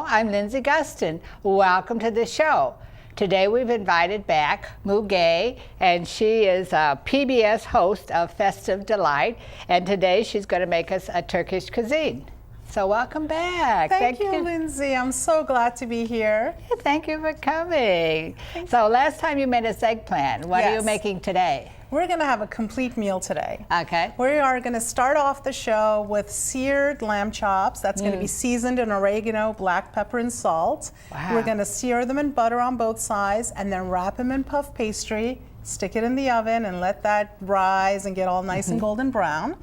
I'm Lindsey Gustin. Welcome to the show. Today we've invited back Muge, and she is a PBS host of Festive Delight, and today she's going to make us a Turkish cuisine. So welcome back. Thank you, Lindsey. I'm so glad to be here. Thank you for coming. So last time you made us eggplant. What are you making today? We're going to have a complete meal today. Okay. We are going to start off the show with seared lamb chops. That's going to be seasoned in oregano, black pepper, and salt. Wow. We're going to sear them in butter on both sides and then wrap them in puff pastry, stick it in the oven, and let that rise and get all nice and golden brown.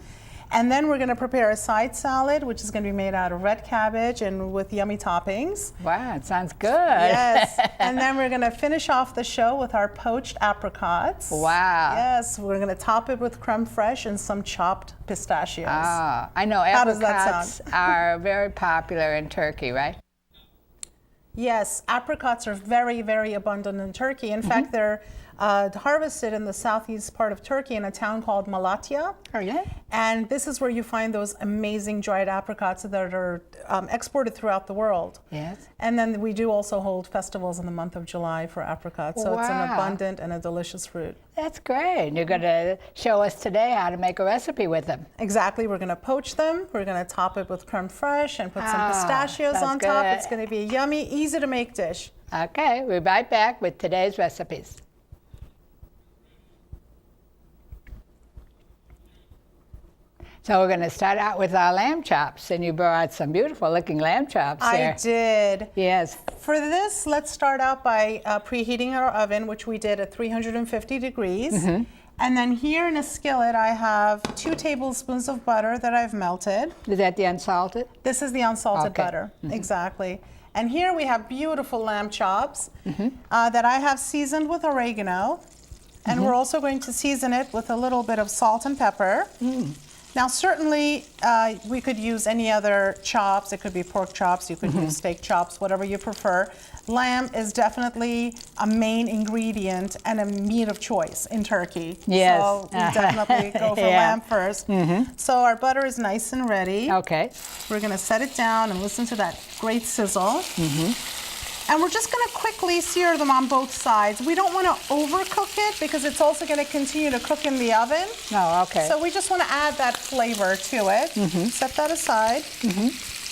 And then we're going to prepare a side salad, which is going to be made out of red cabbage and with yummy toppings. Wow, it sounds good. Yes. And then we're going to finish off the show with our poached apricots. Wow. Yes, we're going to top it with creme fraiche and some chopped pistachios. Ah, I know How does that apricots sound? are very popular in Turkey, right? Yes, apricots are very, very abundant in Turkey. In fact, they're harvested in the southeast part of Turkey in a town called Malatya. Oh, yeah? And this is where you find those amazing dried apricots that are exported throughout the world. Yes. And then we do also hold festivals in the month of July for apricots. So it's an abundant and a delicious fruit. That's great. You're going to show us today how to make a recipe with them. Exactly. We're going to poach them. We're going to top it with creme fraiche and put some pistachios on top. It's going to be a yummy, easy to make dish. Okay, we'll be right back with today's recipes. So we're going to start out with our lamb chops, and you brought some beautiful looking lamb chops there. I did. Yes. For this, let's start out by preheating our oven, which we did at 350 degrees. And then here in a skillet, I have 2 tablespoons of butter that I've melted. Is that the unsalted? This is the unsalted butter, exactly. And here we have beautiful lamb chops that I have seasoned with oregano. And we're also going to season it with a little bit of salt and pepper. Now, certainly, we could use any other chops. It could be pork chops, you could use steak chops, whatever you prefer. Lamb is definitely a main ingredient and a meat of choice in Turkey. Yes. So we definitely go for lamb first. So our butter is nice and ready. Okay. We're going to set it down and listen to that great sizzle. And we're just going to quickly sear them on both sides. We don't want to overcook it because it's also going to continue to cook in the oven. Oh, okay. So we just want to add that flavor to it. Set that aside.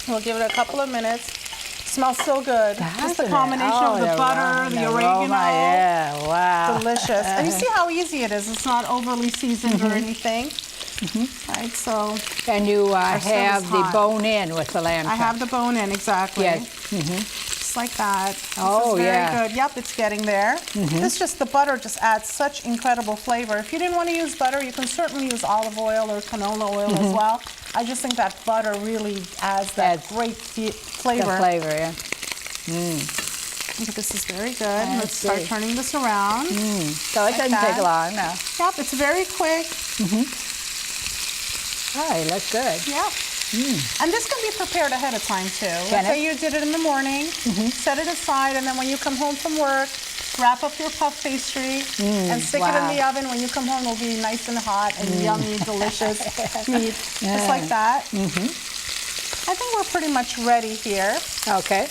We'll give it a couple of minutes. Smells so good. Just the combination of the butter, the oregano. Yeah, wow. Delicious. And you see how easy it is. It's not overly seasoned or anything. Right, so. And you have the bone-in with the lamb chops. I have the bone-in, exactly. Yes. Like that. Oh, this is very good. Yep, it's getting there. The butter just adds such incredible flavor. If you didn't want to use butter, you can certainly use olive oil or canola oil as well. I just think that butter really adds that great flavor. The flavor, yeah. This is very good. Let's start turning this around. So it doesn't take long, no. Yep, it's very quick. Oh, it looks good. Yep. And this can be prepared ahead of time too. Let's say you did it in the morning, set it aside, and then when you come home from work, wrap up your puff pastry and stick it in the oven. When you come home, it'll be nice and hot and yummy, delicious meat, just like that. I think we're pretty much ready here. Okay.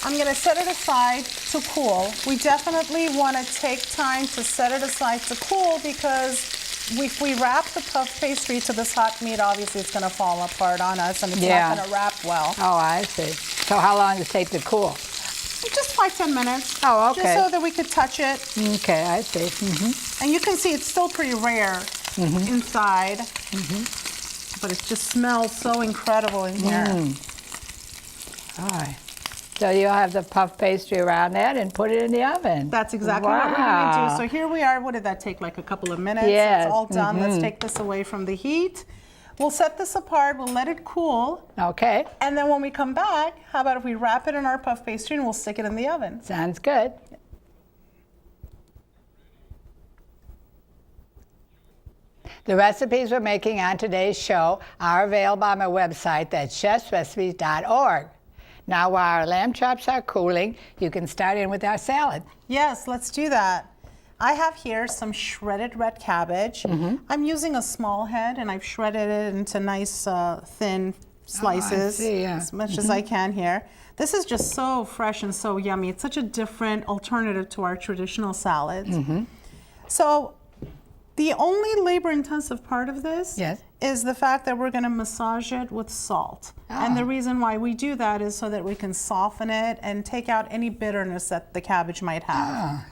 I'm going to set it aside to cool. We definitely want to take time to set it aside to cool because if we wrap the puff pastry to this hot meat, obviously it's going to fall apart on us and it's not going to wrap well. Oh, I see. So how long does it take to cool? Just 5-10 minutes. Oh, okay. Just so that we could touch it. Okay, I see. And you can see it's still pretty rare inside. But it just smells so incredible in here. All right. So you'll have the puff pastry around that and put it in the oven. That's exactly what we're going to do. So here we are. What did that take, like a couple of minutes? Yes. It's all done. Let's take this away from the heat. We'll set this apart. We'll let it cool. Okay. And then when we come back, how about if we wrap it in our puff pastry and we'll stick it in the oven? Sounds good. The recipes we're making on today's show are available on my website, that's chefsrecipes.org. Now, while our lamb chops are cooling, you can start in with our salad. Yes, let's do that. I have here some shredded red cabbage. I'm using a small head, and I've shredded it into nice, thin slices see, yeah. as much as I can here. This is just so fresh and so yummy. It's such a different alternative to our traditional salads. So the only labor-intensive part of this Yes. is the fact that we're going to massage it with salt. And the reason why we do that is so that we can soften it and take out any bitterness that the cabbage might have.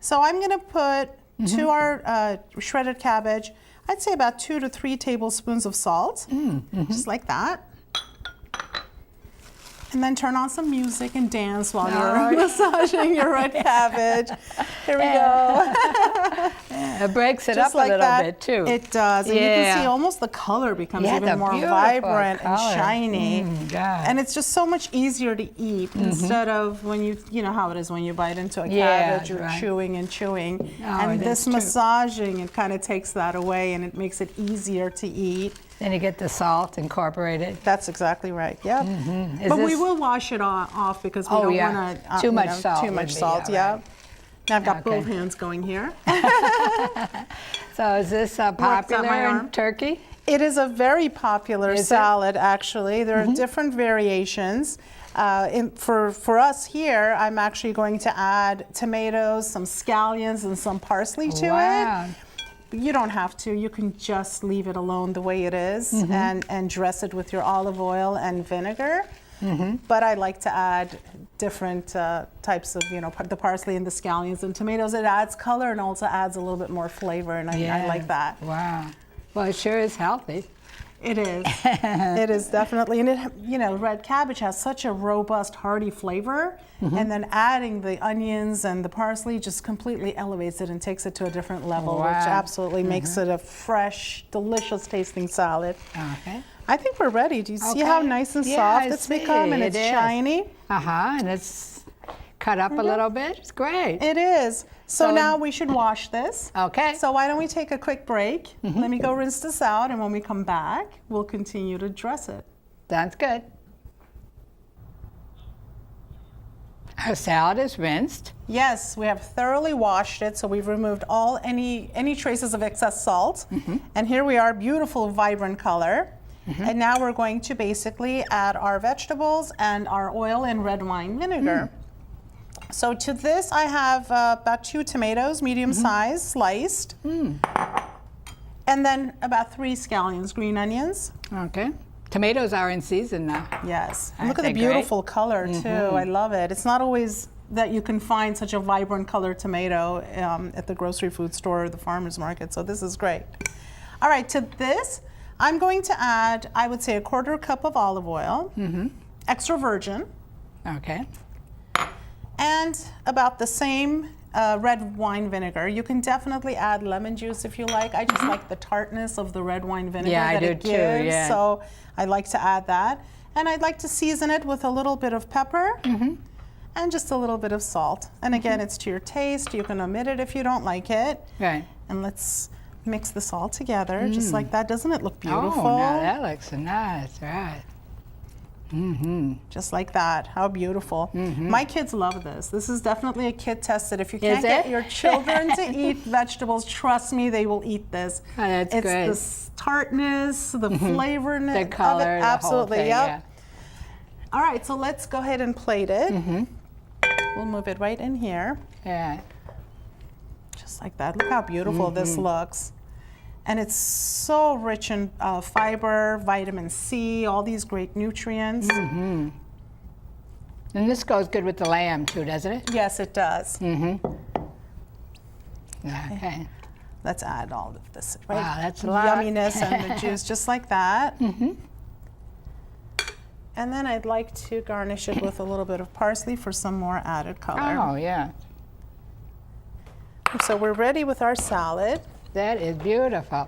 So I'm going to put to our shredded cabbage, I'd say about 2 to 3 tablespoons of salt, just like that. And then turn on some music and dance while you're massaging your red cabbage. Here we go. It breaks it Just up like a little that. bit too. It does. And you can see almost the color becomes even more vibrant and shiny. And it's just so much easier to eat instead of when you know how it is when you bite into a cabbage, you're chewing and chewing. And this massaging, it kind of takes that away and it makes it easier to eat. Then you get the salt incorporated. That's exactly right. Yep. But we will wash it off because we don't want to too much salt. Too much salt. Yeah. Now I've got both hands going here. So is this popular in Turkey? It is a very popular salad, actually. There are different variations. For us here, I'm actually going to add tomatoes, some scallions, and some parsley to it. You don't have to. You can just leave it alone the way it is and dress it with your olive oil and vinegar. But I like to add different types of, the parsley and the scallions and tomatoes. It adds color and also adds a little bit more flavor, and I like that. Wow. Well, it sure is healthy. It is. It is definitely. And red cabbage has such a robust, hearty flavor. And then adding the onions and the parsley just completely elevates it and takes it to a different level, which absolutely makes it a fresh, delicious tasting salad. I think we're ready. Do you see how nice and soft it's become? And it's shiny? And it's cut up a little bit. It's great. It is. So now we should wash this. Okay. So why don't we take a quick break? Let me go rinse this out, and when we come back, we'll continue to dress it. Sounds good. Our salad is rinsed. Yes, we have thoroughly washed it, so we've removed any traces of excess salt. And here we are, beautiful, vibrant color. And now we're going to basically add our vegetables and our oil and red wine vinegar. So to this, I have about 2 tomatoes, medium size, sliced. And then about 3 scallions, green onions. Okay. Tomatoes are in season now. Yes. And look at the beautiful color, too. I love it. It's not always that you can find such a vibrant colored tomato at the grocery food store or the farmer's market. So this is great. All right, to this, I'm going to add, I would say, 1/4 cup of olive oil, extra virgin. Okay. And about the same red wine vinegar. You can definitely add lemon juice if you like. I just like the tartness of the red wine vinegar that it gives. So I like to add that. And I'd like to season it with a little bit of pepper and just a little bit of salt. And again, it's to your taste. You can omit it if you don't like it. Right. And let's mix this all together just like that. Doesn't it look beautiful? Oh, now that looks nice, right. Just like that. How beautiful. My kids love this. This is definitely a kid tested. If you can't get your children to eat vegetables, trust me, they will eat this. Oh, that's great. It's the tartness, the flavorness the color, of it. Absolutely, the whole thing, All right, so let's go ahead and plate it. We'll move it right in here. Just like that. Look how beautiful this looks. And it's so rich in fiber, vitamin C, all these great nutrients. And this goes good with the lamb too, doesn't it? Yes, it does. Okay. Let's add all of this. Right? Wow, that's a lot. Yumminess and the juice, just like that. And then I'd like to garnish it with a little bit of parsley for some more added color. Oh, yeah. So we're ready with our salad. That is beautiful.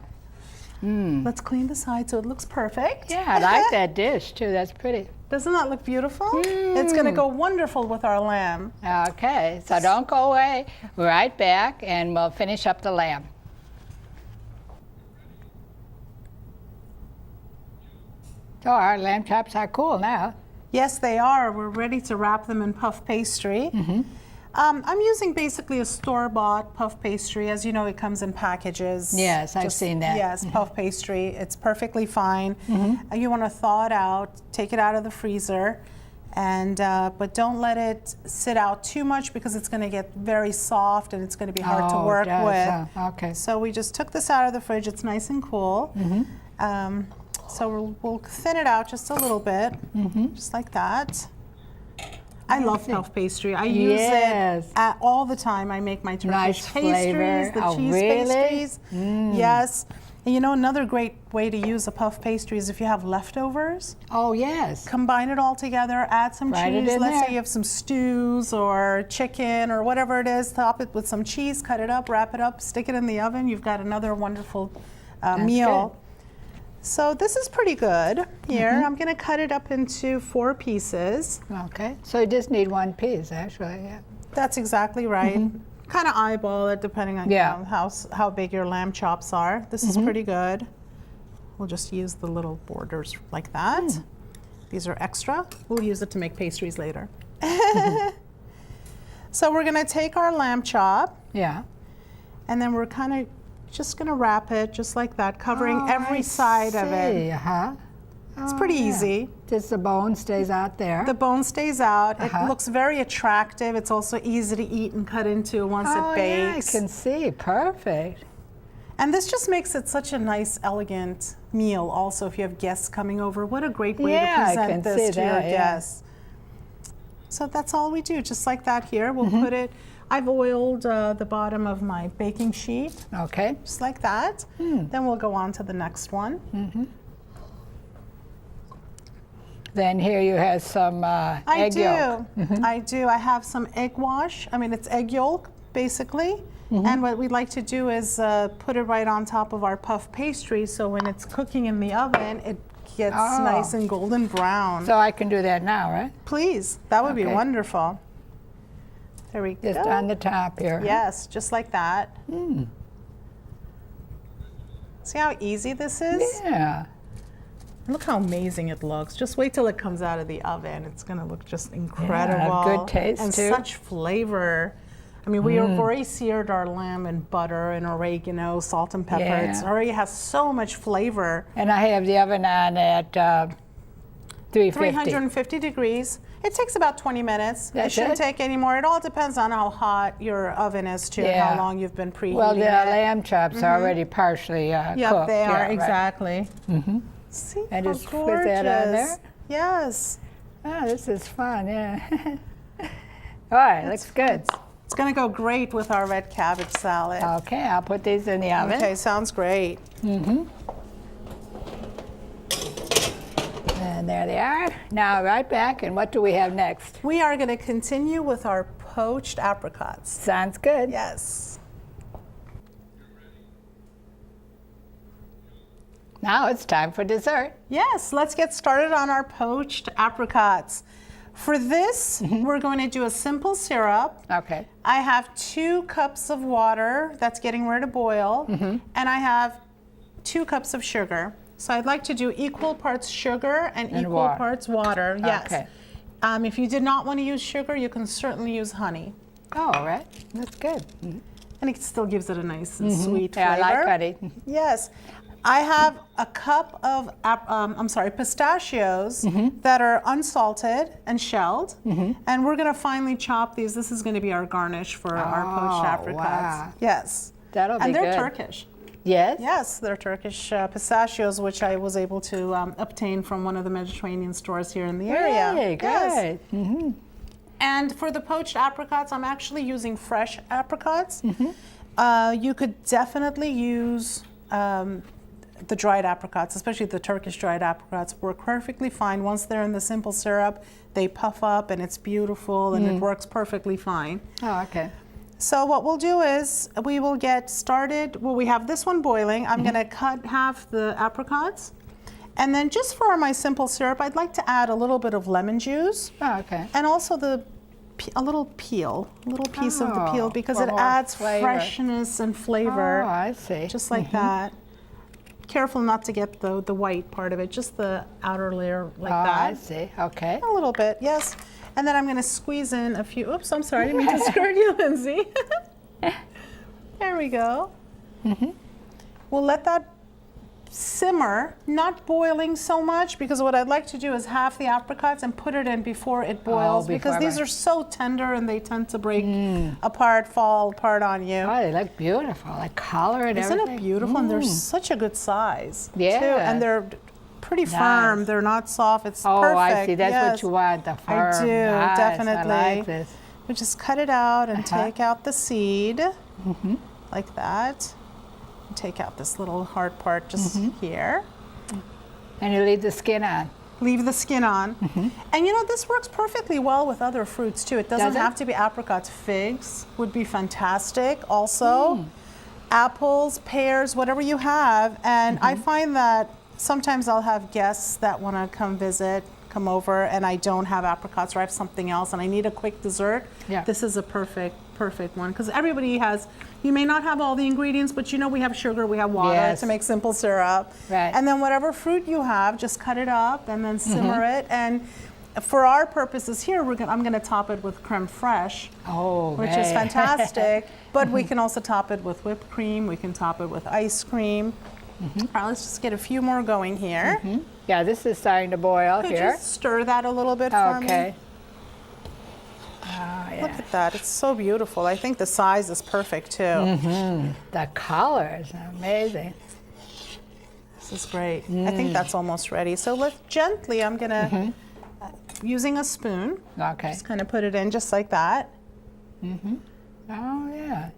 Let's clean the side so it looks perfect. Yeah, I like that dish too. That's pretty. Doesn't that look beautiful? It's going to go wonderful with our lamb. Okay, so don't go away. We're right back and we'll finish up the lamb. So our lamb chops are cool now. Yes, they are. We're ready to wrap them in puff pastry. I'm using basically a store-bought puff pastry. As you know, it comes in packages. Yes, I've seen that. Yes, puff pastry. It's perfectly fine. You want to thaw it out, take it out of the freezer, and but don't let it sit out too much because it's going to get very soft and it's going to be hard to work with. Okay. So we just took this out of the fridge. It's nice and cool. So we'll thin it out just a little bit, just like that. I love puff pastry. I use it all the time. I make my Turkish pastries, the cheese pastries. Yes. And you know, another great way to use a puff pastry is if you have leftovers. Oh, yes. Combine it all together, add some cheese. Let's say you have some stews or chicken or whatever it is, top it with some cheese, cut it up, wrap it up, stick it in the oven. You've got another wonderful meal. Good. So this is pretty good here. I'm going to cut it up into 4 pieces. Okay. So you just need 1 piece, actually. Yeah. That's exactly right. Kind of eyeball it depending on you know, how big your lamb chops are. This is pretty good. We'll just use the little borders like that. These are extra. We'll use it to make pastries later. So we're going to take our lamb chop. Yeah. And then we're kind of just going to wrap it just like that, covering every side of it. It's pretty easy. Just the bone stays out there. The bone stays out. It looks very attractive. It's also easy to eat and cut into once it bakes. Yeah, I can see. Perfect. And this just makes it such a nice, elegant meal also if you have guests coming over. What a great way to present this to your guests. So that's all we do, just like that here. We'll put it, I've oiled the bottom of my baking sheet. Okay. Just like that. Then we'll go on to the next one. Then here you have some egg yolk. I do. I have some egg wash. I mean, it's egg yolk, basically. And what we'd like to do is put it right on top of our puff pastry, so when it's cooking in the oven, it gets nice and golden brown. So I can do that now, right? Please. That would be wonderful. There we go. Just on the top here. Yes, just like that. See how easy this is? Yeah. Look how amazing it looks. Just wait till it comes out of the oven. It's going to look just incredible. Yeah, good taste, and too. Such flavor. I mean, we have already seared our lamb in butter and oregano, salt and pepper. It already has so much flavor. And I have the oven on at 350 degrees. It takes about 20 minutes. It shouldn't take any more. It all depends on how hot your oven is, too, and how long you've been preheating Well, the lamb chops are already partially cooked. Yep, they are, exactly. See and how just gorgeous. put that on there? Yes. Oh, this is fun, yeah. All right, looks good. It's going to go great with our red cabbage salad. Okay, I'll put these in the oven. Okay, sounds great. And there they are. Now right back, and what do we have next? We are going to continue with our poached apricots. Sounds good. Yes. Now it's time for dessert. Yes, let's get started on our poached apricots. For this, we're going to do a simple syrup. Okay. I have 2 cups of water that's getting ready to boil, and I have 2 cups of sugar. So I'd like to do equal parts sugar and equal parts water. Yes. Okay. If you did not want to use sugar, you can certainly use honey. Oh, all right. That's good. And it still gives it a nice and sweet flavor. Yeah, I like honey. Yes. I have a cup of pistachios that are unsalted and shelled, and we're going to finely chop these. This is going to be our garnish for our poached apricots. Wow. Yes. That'll be good. And they're good. Turkish. Yes? Yes, they're Turkish pistachios, which I was able to obtain from one of the Mediterranean stores here in the area. Really? Good. Yes. And for the poached apricots, I'm actually using fresh apricots. You could definitely use the dried apricots, especially the Turkish dried apricots, work perfectly fine. Once they're in the simple syrup, they puff up and it's beautiful and it works perfectly fine. Oh, okay. So what we'll do is we will get started. Well, we have this one boiling. I'm going to cut half the apricots. And then just for my simple syrup, I'd like to add a little bit of lemon juice. Oh, okay. And also a little peel, a little piece of the peel, because it adds freshness and flavor. Oh, I see. Just like that. careful not to get the white part of it, just the outer layer like Oh, that. I see. Okay. A little bit, yes. And then I'm going to squeeze in a few. Oops, I'm sorry, I didn't mean to skirt you, Lindsay. There we go. We'll let that simmer, not boiling so much, because what I'd like to do is half the apricots and put it in before it boils, because these are so tender and they tend to break apart, fall apart on you. Oh, they look beautiful. Like color and Isn't everything. it beautiful? And they're such a good size. Yeah. Too. And they're pretty firm. Nice. They're not soft. It's Oh, perfect. I see. That's yes. what you want, the firm. I do, Nice. definitely. I like this. We just cut it out and take out the seed, like that. And take out this little hard part just here. And you leave the skin on. Leave the skin on. And you know, this works perfectly well with other fruits too. It doesn't Does it? have to be apricots. Figs would be fantastic also. Apples, pears, whatever you have. And I find that sometimes I'll have guests that want to come visit, come over, and I don't have apricots or I have something else and I need a quick dessert. Yeah. This is a perfect one, because everybody has, you may not have all the ingredients, but you know we have sugar, we have water Yes. to make simple syrup. Right. And then whatever fruit you have, just cut it up and then simmer it. And for our purposes here, I'm gonna top it with creme fraiche, Oh, which is fantastic. But we can also top it with whipped cream. We can top it with ice cream. All right, let's just get a few more going here. Yeah, this is starting to boil Could here. you stir that a little bit for me? Okay. Oh, Look yeah. at that, it's so beautiful. I think the size is perfect too. The color is amazing. This is great. I think that's almost ready. So let's gently, I'm gonna, using a spoon, Okay. just kind of put it in just like that. Oh, yeah.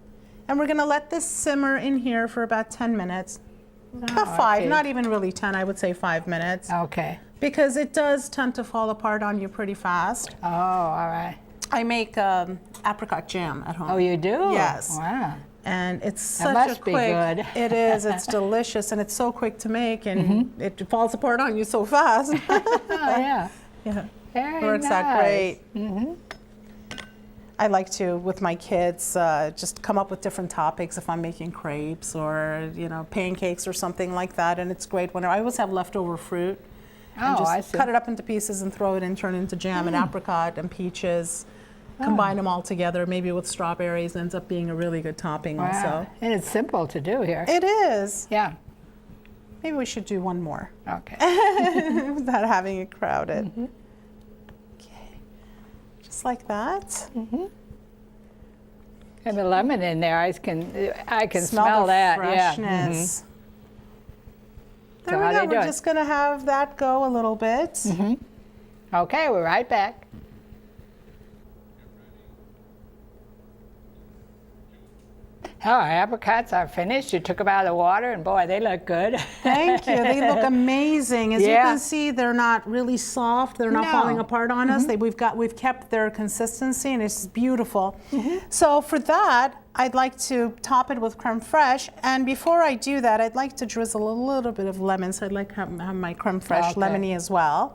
And we're gonna let this simmer in here for about 10 minutes. About 5, okay. not even really 10, I would say 5 minutes. Okay. Because it does tend to fall apart on you pretty fast. Oh, all right. I make apricot jam at home. Oh, you do? Yes. Wow. And it's That such must a be quick. good. It is. It's delicious, and it's so quick to make, and it falls apart on you so fast. Oh, yeah. Yeah, Very works nice. out great. I like to, with my kids, just come up with different topics if I'm making crepes or pancakes or something like that, and it's great. Whenever I always have leftover fruit, and Oh, just I see. cut it up into pieces and throw it in, turn it into jam and apricot and peaches. Combine them all together, maybe with strawberries, ends up being a really good topping Wow. also. And it's simple to do here. It is. Yeah. Maybe we should do one more Okay. without having it crowded. Okay, just like that. And the lemon in there, I can Smell smell the that. freshness. So There how we they go. We're doing? just going to have that go a little bit. Yeah. Okay, we're right back. Oh, our apricots are finished. You took them out of the water, and boy, they look good. Thank you. They look amazing. As you Yeah. can see, they're not really soft. They're not No. falling apart on us. We've kept their consistency, and it's beautiful. So for that, I'd like to top it with creme fraiche. And before I do that, I'd like to drizzle a little bit of lemon. So I'd like to have my creme fraiche Okay. lemony as well.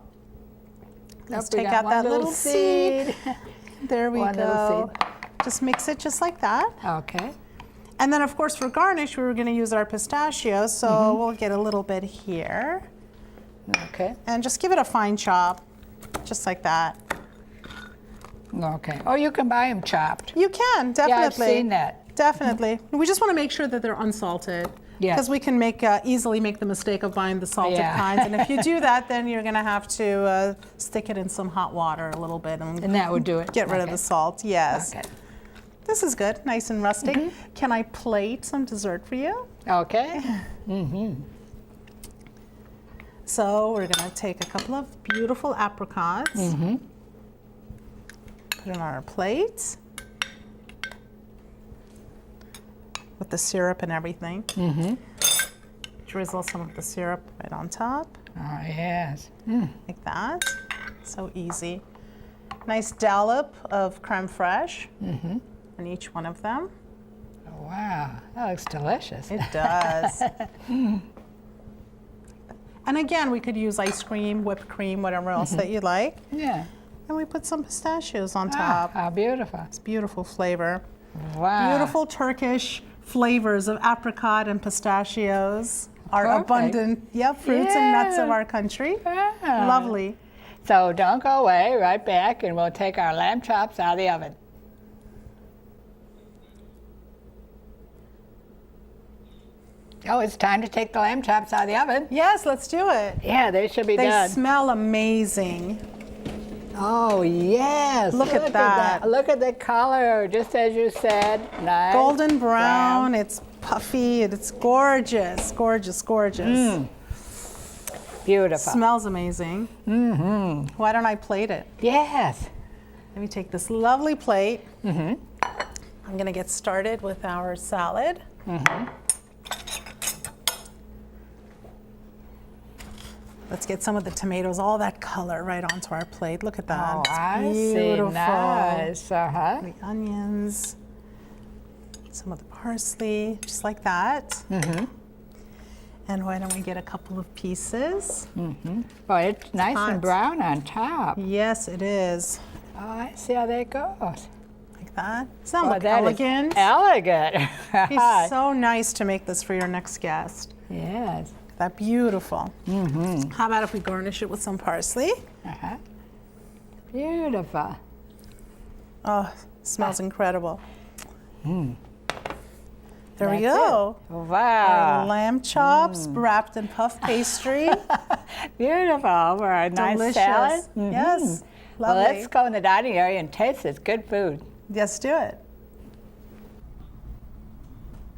Let's Nope, we take got out one that little seed. There we One little go. Just mix it just like that. Okay. And then, of course, for garnish, we were going to use our pistachios, so we'll get a little bit here. Okay. And just give it a fine chop, just like that. Okay. Oh, you can buy them chopped. You can, definitely. Yeah, I've seen that. Definitely. We just want to make sure that they're unsalted. Yeah. Because we can easily make the mistake of buying the salted Yeah. kinds. And if you do that, then you're going to have to stick it in some hot water a little bit and that would do it. get rid of Okay. the salt. Yes. Okay. This is good, nice and rustic. Can I plate some dessert for you? Okay. So we're going to take a couple of beautiful apricots, put it on our plate with the syrup and everything. Drizzle some of the syrup right on top, Oh, yes. like that. So easy. Nice dollop of creme fraiche on each one of them. Oh, wow. That looks delicious. It does. And again, we could use ice cream, whipped cream, whatever else that you like. Yeah. And we put some pistachios on Ah, top. how beautiful. It's beautiful flavor. Wow. Beautiful Turkish flavors of apricot and pistachios. our Perfect. abundant fruits and nuts of our country. Yeah. Lovely. So don't go away, right back, and we'll take our lamb chops out of the oven. Oh, it's time to take the lamb chops out of the oven. Yes, let's do it. Yeah, they should be They done. smell amazing. Oh, yes. Look at that. Look at the color, just as you said. Nice. Golden brown, it's puffy, it's gorgeous, gorgeous, gorgeous. Beautiful. Smells amazing. Mm-hmm. Why don't I plate it? Yes. Let me take this lovely plate. I'm gonna get started with our salad. Let's get some of the tomatoes, all that color right onto our plate. Look at that. Oh, It's I beautiful. see. Nice. The onions, some of the parsley, just like that. And why don't we get a couple of pieces? Oh, it's nice hot. and brown on top. Yes, it is. Oh, I see how that goes. Like that. Does that Oh, look that is elegant? elegant. It's so nice to make this for your next guest. Yes. That beautiful. How about if we garnish it with some parsley? Beautiful. Oh, smells incredible. There we That's go. it. Our Wow. lamb chops wrapped in puff pastry. Beautiful for a nice Delicious. salad. Yes, Well, lovely. let's go in the dining area and taste this good food. Let's do it.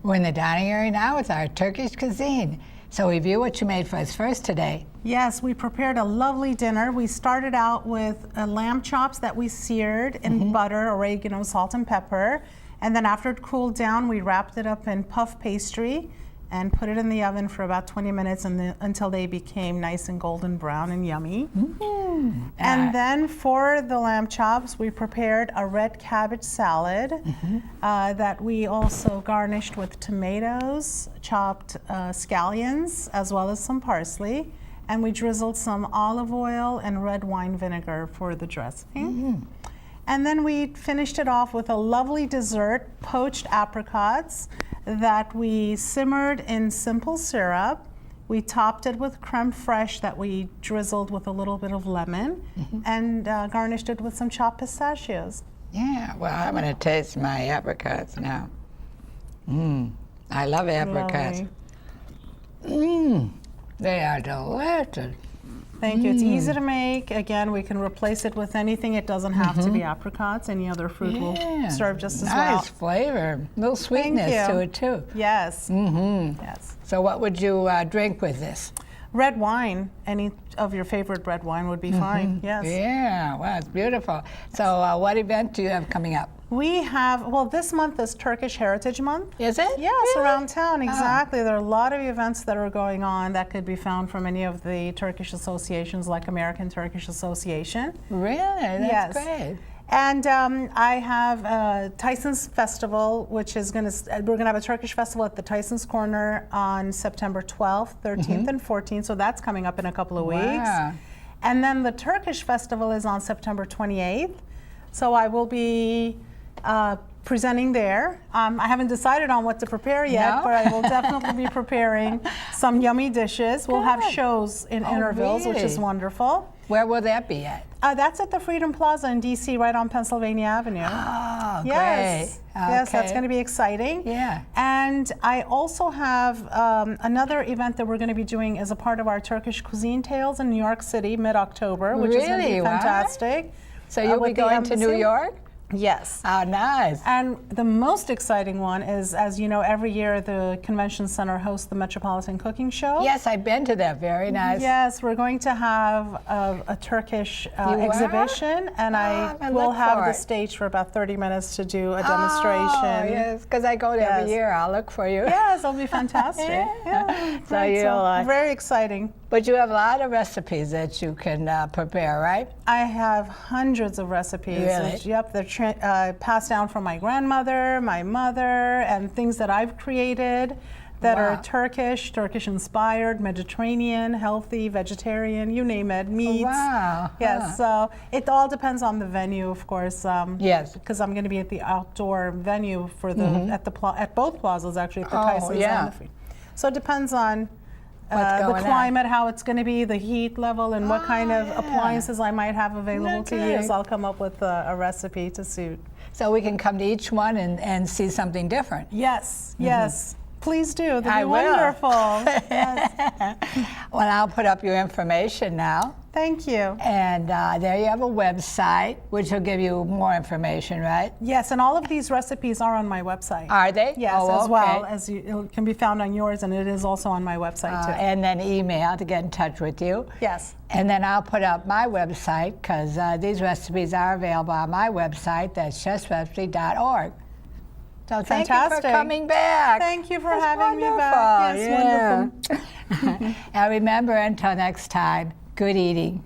We're in the dining area now with our Turkish cuisine. So review what you made for us first today. Yes, we prepared a lovely dinner. We started out with lamb chops that we seared in butter, oregano, salt, and pepper. And then after it cooled down, we wrapped it up in puff pastry and put it in the oven for about 20 minutes until they became nice and golden brown and yummy. And then for the lamb chops, we prepared a red cabbage salad that we also garnished with tomatoes, chopped scallions, as well as some parsley. And we drizzled some olive oil and red wine vinegar for the dressing. And then we finished it off with a lovely dessert, poached apricots that we simmered in simple syrup. We topped it with creme fraiche that we drizzled with a little bit of lemon and garnished it with some chopped pistachios. Yeah, well, I'm going to taste my apricots now. I love apricots. Lovely. They are delicious. Thank you. It's easy to make. Again, we can replace it with anything. It doesn't have to be apricots. Any other fruit will serve just as well. Nice flavor. A little sweetness to it, too. Yes. Yes. So what would you drink with this? Red wine. Any of your favorite red wine would be fine. Yes. Yeah, wow, it's beautiful. So what event do you have coming up? We have, well, this month is Turkish Heritage Month. Is it? Yes, Really? around town, exactly. There are a lot of events that are going on that could be found from any of the Turkish associations, like American Turkish Association. Really? That's Yes. great. And I have Tyson's Festival, which is we're going to have a Turkish festival at the Tyson's Corner on September 12th, 13th, and 14th. So that's coming up in a couple of weeks. Wow. And then the Turkish festival is on September 28th. So I will be presenting there. I haven't decided on what to prepare yet, No? but I will definitely be preparing some yummy dishes. We'll have Good. shows in intervals, which is really? wonderful. Where will that be at? That's at the Freedom Plaza in DC, right on Pennsylvania Avenue. Oh, Yes. great. Yes, that's Okay. going to be exciting. Yeah. And I also have another event that we're going to be doing as a part of our Turkish Cuisine Tales in New York City, mid-October, which is going to Really? be Wow. fantastic. So you'll be with the going to New embassy. York? Yes. Oh, nice. And the most exciting one is, as you know, every year the Convention Center hosts the Metropolitan Cooking Show. Yes, I've been to that. Very nice. Yes, we're going to have a Turkish are? exhibition, and I I will look have for the it. stage for about 30 minutes to do a Oh, demonstration. yes, because I go there every Yes. year. I'll look for you. Yes, it'll be fantastic. Yeah. So Right, you'll, very exciting. But you have a lot of recipes that you can prepare, right? I have hundreds of recipes. Really? Which, yep, they're passed down from my grandmother, my mother, and things that I've created that Wow. are Turkish inspired, Mediterranean, healthy, vegetarian, you name it, meats. Wow. Yes, so it all depends on the venue, of course. Yes. Because I'm going to be at the outdoor venue for the at both plazas actually, at the Oh, Tyson's yeah. and the Free. So it depends on the going on. climate, how it's going to be, the heat level, and what kind of appliances I might have available to Okay. use. I'll come up with a recipe to suit. So we can come to each one and see something different. Yes, yes. Please do. That'd be I will. wonderful. Yes. Well, I'll put up your information now. Thank you. And there you have a website, which will give you more information, right? Yes, and all of these recipes are on my website. Are they? Yes, Oh, as well okay. as it can be found on yours, and it is also on my website too. And then email to get in touch with you. Yes. And then I'll put up my website, because these recipes are available on my website. That's justrecipe.org. So thank you for Fantastic. coming back. Thank you for That's having me back. wonderful. Yes, wonderful. Yeah. And remember, until next time, good eating.